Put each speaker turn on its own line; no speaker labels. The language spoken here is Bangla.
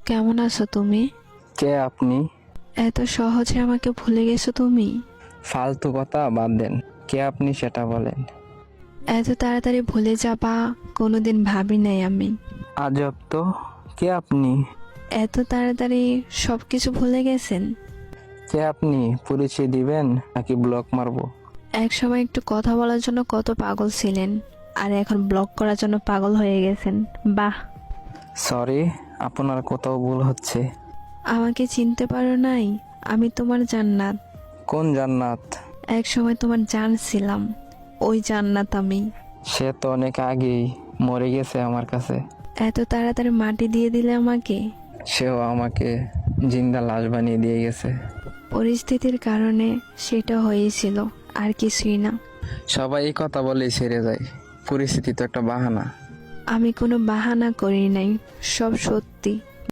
কেমন আছো তুমি?
কে আপনি?
এত সহজে আমাকে ভুলে গেছো তুমি?
ফালতু কথা বাদ দেন। কে আপনি সেটা বলেন।
এত তাড়াতাড়ি ভুলে যাবা কোনোদিন ভাবি নাই আমি।
আজব তো। কে আপনি?
এত তাড়াতাড়ি সবকিছু ভুলে গেছেন?
কে আপনি? পরিচয় দিবেন নাকি ব্লক মারবো?
এক সময় একটু কথা বলার জন্য কত পাগল ছিলেন, আর এখন ব্লক করার জন্য পাগল হয়ে গেছেন। বাহ।
সরি, আপনার কোথাও ভুল হচ্ছে।
আমাকে চিনতে পারো নাই? আমি তোমার জান্নাত।
কোন জান্নাত?
এক সময় তোমার জান ছিলাম, ওই জান্নাত আমি।
সে তো অনেক আগেই মরে গেছে আমার কাছে।
এত তাড়াতাড়ি মাটি দিয়ে দিলে আমাকে।
সেও আমাকে জিন্দা লাশ বানিয়ে দিয়ে গেছে।
পরিস্থিতির কারণে সেটা হয়েছিল, আর কিছুই না।
সবাই এই কথা বলেই ছেড়ে যায়। পরিস্থিতি তো একটা বাহানা।
আমি কোনো বাহানা করি নাই, সব সত্যি।